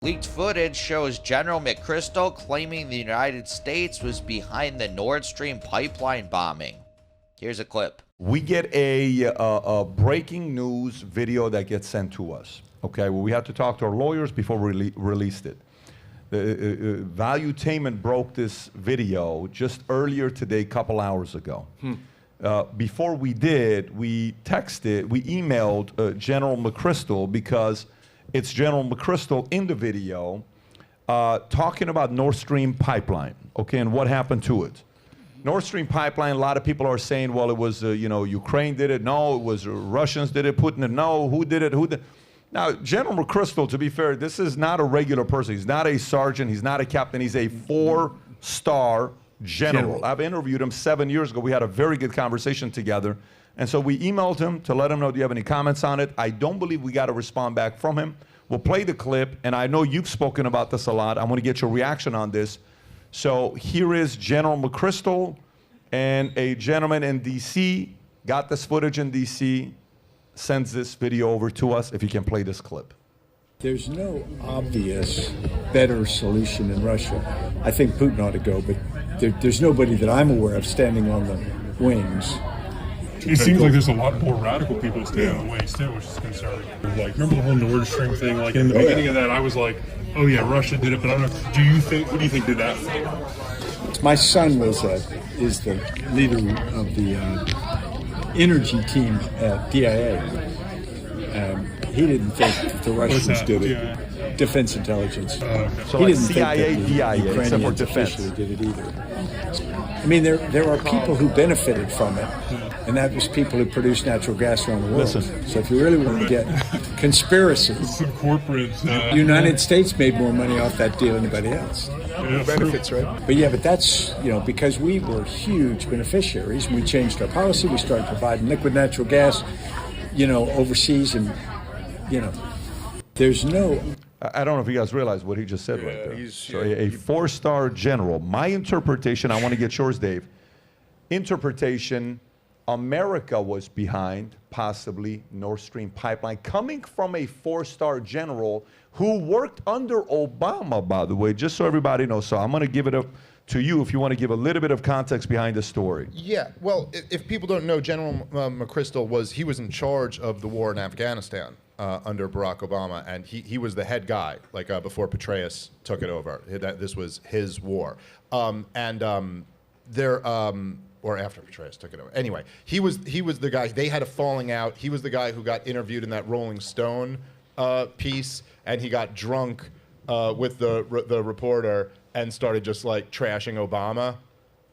Leaked footage shows General McChrystal claiming the United States was behind the Nord Stream pipeline bombing. Here's a clip. We get a breaking news video that gets sent to us. Okay, well, we had to talk to our lawyers before we released it. Valuetainment broke this video just earlier today, a couple hours ago. Before we did, we emailed General McChrystal because it's General McChrystal in the video talking about Nord Stream pipeline, okay, and what happened to it. Nord Stream pipeline, a lot of people are saying, well, it was, Ukraine did it. No, it was Russians did it, Putin did it. No, who did it? Now, General McChrystal, to be fair, this is not a regular person. He's not a sergeant. He's not a captain. He's a four-star general. I've interviewed him 7 years ago. We had a very good conversation together. And so we emailed him to let him know, do you have any comments on it? I don't believe we got a response back from him. We'll play the clip, and I know you've spoken about this a lot. I want to get your reaction on this. So here is General McChrystal, and a gentleman in D.C. got this footage in D.C., sends this video over to us. If you can play this clip. There's no obvious better solution in Russia. I think Putin ought to go, but there's nobody that I'm aware of standing on the wings. It seems like there's a lot more radical people standing on the wings too, which is concerning. Like, remember the whole Nord Stream thing? Like in the beginning of that, I was like, "Oh yeah, Russia did it," but I don't know. What do you think did that? My son is the leader of the energy team at DIA. He didn't think that the Russians did it. Defense intelligence. So he like didn't CIA, think that the DIA, except for Ukrainians defense. officially did it either. I mean, there are people who benefited from it, and that was people who produced natural gas around the world. Listen. So if you really want to get conspiracies, Some corporate. the United States made more money off that deal than anybody else. Benefits, right? But yeah, but that's, because we were huge beneficiaries, and we changed our policy. We started providing liquid natural gas, overseas, and, there's no... I don't know if you guys realize what he just said right there. So a four-star general. My interpretation, I want to get yours, Dave. Interpretation, America was behind, possibly, Nord Stream pipeline, coming from a four-star general who worked under Obama, by the way, just so everybody knows. So I'm going to give it up to you if you want to give a little bit of context behind the story. Yeah, well, if people don't know, General McChrystal was in charge of the war in Afghanistan under Barack Obama, and he was the head guy, like before Petraeus took it over. This was his war, or after Petraeus took it over. Anyway, he was the guy. They had a falling out. He was the guy who got interviewed in that Rolling Stone piece, and he got drunk with the reporter and started just like trashing Obama.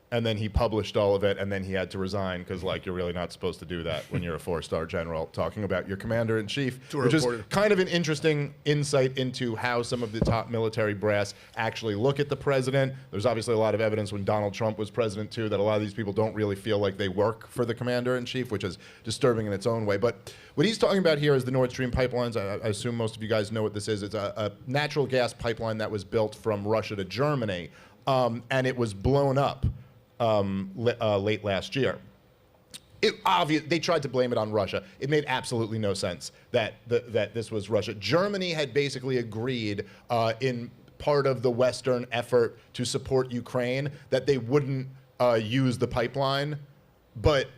And then he published all of it, and then he had to resign because, like, you're really not supposed to do that when you're a four-star general talking about your commander-in-chief, which is kind of an interesting insight into how some of the top military brass actually look at the president. There's obviously a lot of evidence when Donald Trump was president, too, that a lot of these people don't really feel like they work for the commander-in-chief, which is disturbing in its own way. But what he's talking about here is the Nord Stream pipelines. I assume most of you guys know what this is. It's a natural gas pipeline that was built from Russia to Germany, and it was blown up late last year. They tried to blame it on Russia. It made absolutely no sense that this was Russia. Germany had basically agreed in part of the Western effort to support Ukraine that they wouldn't use the pipeline, but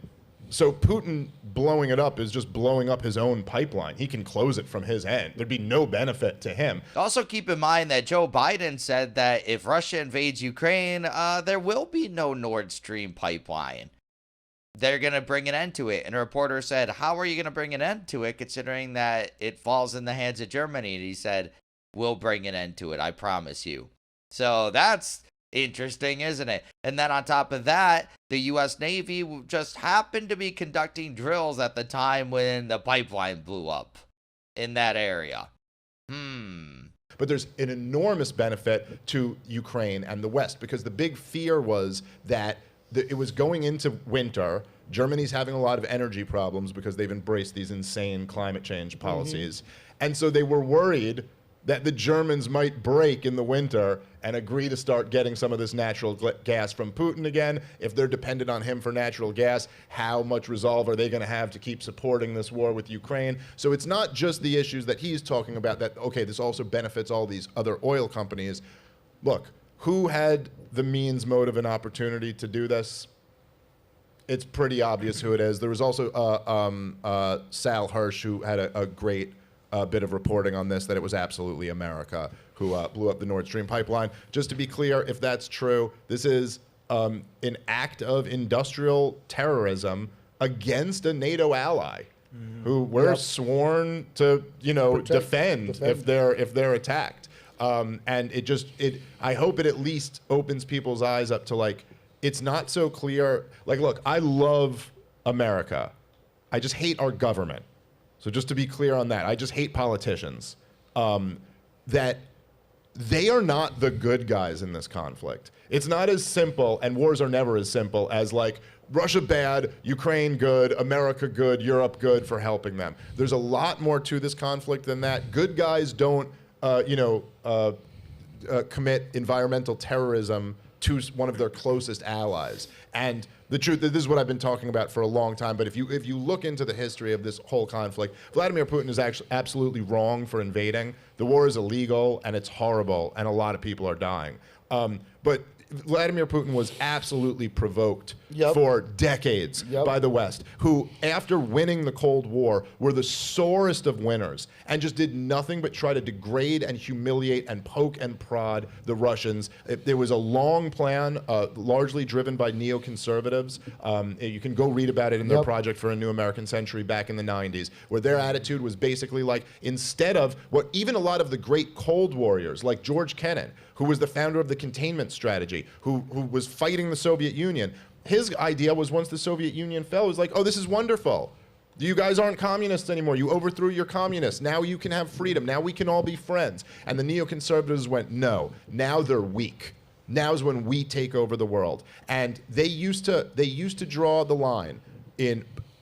so Putin blowing it up is just blowing up his own pipeline. He can close it from his end. Thered be no benefit to him. Also keep in mind that Joe Biden said that if Russia invades Ukraine, there will be no Nord Stream pipeline. They're going to bring an end to it. And a reporter said, how are you going to bring an end to it considering that it falls in the hands of Germany? And he said, we'll bring an end to it, I promise you. So that's interesting, isn't it? And then on top of that, the U.S. Navy just happened to be conducting drills at the time when the pipeline blew up in that area. But there's an enormous benefit to Ukraine and the West, because the big fear was that it was going into winter. Germany's having a lot of energy problems because they've embraced these insane climate change policies. And so they were worried that the Germans might break in the winter and agree to start getting some of this natural gas from Putin again. If they're dependent on him for natural gas, how much resolve are they going to have to keep supporting this war with Ukraine? So it's not just the issues that he's talking about that, okay, this also benefits all these other oil companies. Look, who had the means, motive, and opportunity to do this? It's pretty obvious who it is. There was also Sal Hirsch, who had a great bit of reporting on this, that it was absolutely America who blew up the Nord Stream pipeline. Just to be clear, if that's true, this is an act of industrial terrorism against a NATO ally who we're sworn to, defend if they're attacked. And I hope it at least opens people's eyes up to, like, it's not so clear. Like, look, I love America. I just hate our government. So just to be clear on that, I just hate politicians. That they are not the good guys in this conflict. It's not as simple, and wars are never as simple as, like, Russia bad, Ukraine good, America good, Europe good for helping them. There's a lot more to this conflict than that. Good guys don't, commit environmental terrorism to one of their closest allies. And the truth, this is what I've been talking about for a long time, but if you look into the history of this whole conflict, Vladimir Putin is actually absolutely wrong for invading. The war is illegal, and it's horrible, and a lot of people are dying. But Vladimir Putin was absolutely provoked for decades by the West, who, after winning the Cold War, were the sorest of winners and just did nothing but try to degrade and humiliate and poke and prod the Russians. There was a long plan, largely driven by neoconservatives. You can go read about it in their Project for a New American Century back in the 90s, where their attitude was basically like, instead of what even a lot of the great Cold Warriors, like George Kennan, who was the founder of the containment strategy, who was fighting the Soviet Union. His idea was, once the Soviet Union fell, it was like, oh, this is wonderful. You guys aren't communists anymore. You overthrew your communists. Now you can have freedom. Now we can all be friends. And the neoconservatives went, no, now they're weak. Now's when we take over the world. And they used to draw the line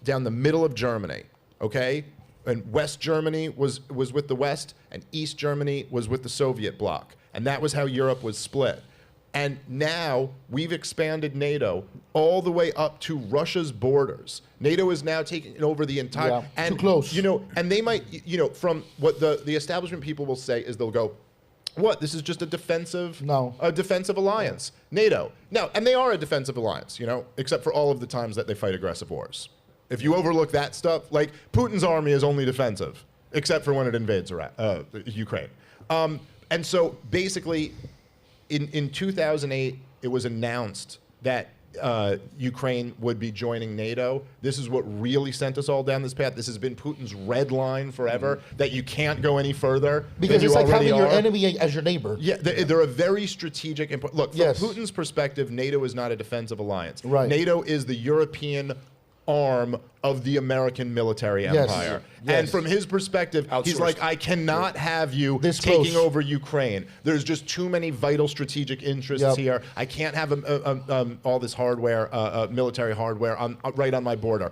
down the middle of Germany, okay? And West Germany was with the West, and East Germany was with the Soviet bloc. And that was how Europe was split. And now we've expanded NATO all the way up to Russia's borders. NATO is now taking over the entire. And, too close. And they might, from what the establishment people will say is, they'll go, what? This is just a defensive alliance. NATO. No, and they are a defensive alliance, except for all of the times that they fight aggressive wars. If you overlook that stuff, like, Putin's army is only defensive, except for when it invades Ukraine. And so basically, in 2008, it was announced that Ukraine would be joining NATO. This is what really sent us all down this path. This has been Putin's red line forever, that you can't go any further. Because it's like having your enemy as your neighbor. Yeah, they're a very strategic input. Look, from Putin's perspective, NATO is not a defensive alliance. Right. NATO is the European arm of the American military empire. And from his perspective, he's like, I cannot have you taking over Ukraine. There's just too many vital strategic interests here. I can't have all this hardware, military hardware, right on my border.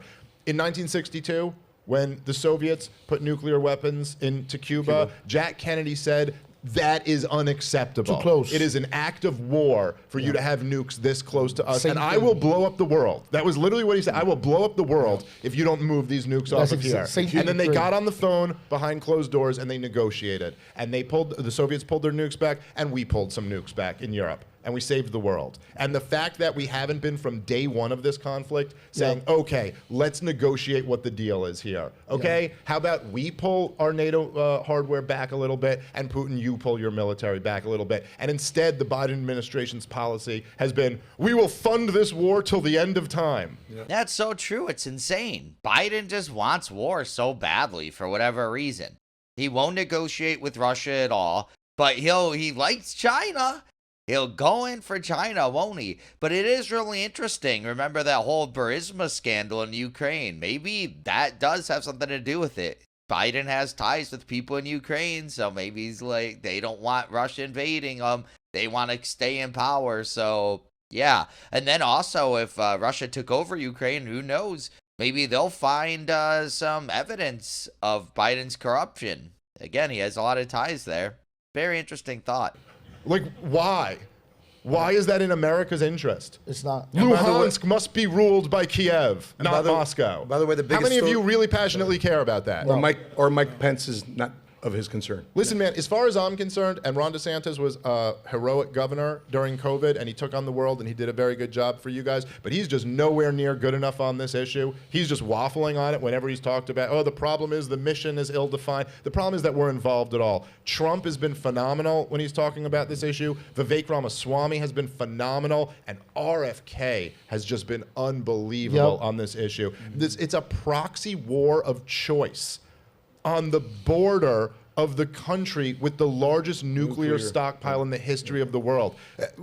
In 1962, when the Soviets put nuclear weapons into Cuba, Jack Kennedy said, that is unacceptable. Too close. It is an act of war for you to have nukes this close to us, and I will blow up the world. That was literally what he said. I will blow up the world if you don't move these nukes off of here. And then they got on the phone behind closed doors and they negotiated. And the Soviets pulled their nukes back, and we pulled some nukes back in Europe. And we saved the world. And the fact that we haven't been, from day one of this conflict, saying, okay, let's negotiate what the deal is here. Okay, how about we pull our NATO hardware back a little bit, and Putin, you pull your military back a little bit. And instead, the Biden administration's policy has been, we will fund this war till the end of time. That's so true. It's insane. Biden just wants war so badly for whatever reason. He won't negotiate with Russia at all, but he likes China. He'll go in for China, won't he? But it is really interesting. Remember that whole Burisma scandal in Ukraine? Maybe that does have something to do with it. Biden has ties with people in Ukraine, so maybe he's like, they don't want Russia invading them. They want to stay in power. So, yeah. And then also, if Russia took over Ukraine, who knows? Maybe they'll find some evidence of Biden's corruption. again, he has a lot of ties there. Very interesting thought. Like, why? Why is that in America's interest? It's not. Luhansk must be ruled by Kiev, not Moscow. By the way, the biggest How many of you really passionately care about that? Or Mike Pence is not of his concern. Listen, man, as far as I'm concerned, and Ron DeSantis was a heroic governor during COVID, and he took on the world, and he did a very good job for you guys, but he's just nowhere near good enough on this issue. He's just waffling on it whenever he's talked about, oh, the problem is the mission is ill-defined. The problem is that we're involved at all. Trump has been phenomenal when he's talking about this issue. Vivek Ramaswamy has been phenomenal, and RFK has just been unbelievable on this issue. It's a proxy war of choice on the border of the country with the largest nuclear stockpile in the history of the world.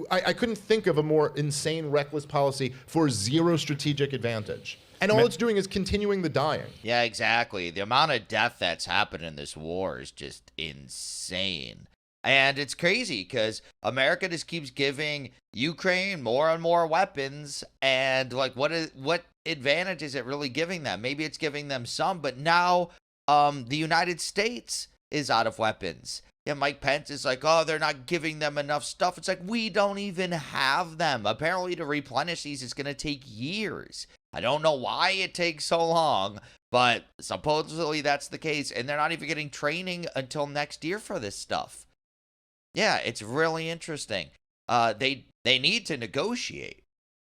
I couldn't think of a more insane, reckless policy for zero strategic advantage. And all it's doing is continuing the dying. Yeah, exactly. The amount of death that's happened in this war is just insane. And it's crazy because America just keeps giving Ukraine more and more weapons. And like, what advantage is it really giving them? Maybe it's giving them some, but now the United States is out of weapons. Yeah, Mike Pence is like, oh, they're not giving them enough stuff. It's like, we don't even have them. Apparently, to replenish these, it's going to take years. I don't know why it takes so long, but supposedly that's the case. And they're not even getting training until next year for this stuff. Yeah, it's really interesting. They need to negotiate.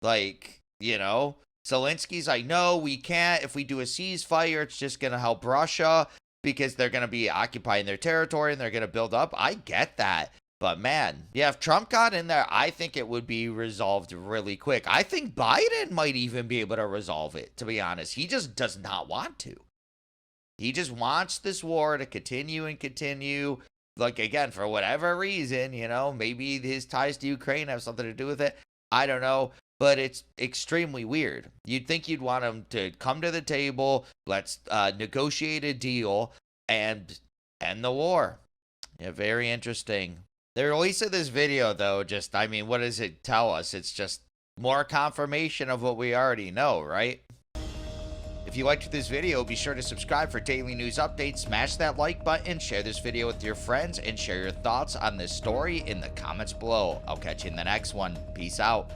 Like, you know, Zelensky's like, no, we can't. If we do a ceasefire, it's just going to help Russia because they're going to be occupying their territory and they're going to build up. I get that. But man, yeah, if Trump got in there, I think it would be resolved really quick. I think Biden might even be able to resolve it, to be honest. He just does not want to. He just wants this war to continue and continue. Like, again, for whatever reason, you know, maybe his ties to Ukraine have something to do with it. I don't know. But it's extremely weird. You'd think you'd want him to come to the table, let's negotiate a deal, and end the war. Yeah, very interesting. The release of this video, though, just, I mean, what does it tell us? It's just more confirmation of what we already know, right? If you liked this video, be sure to subscribe for daily news updates, smash that like button, share this video with your friends, and share your thoughts on this story in the comments below. I'll catch you in the next one. Peace out.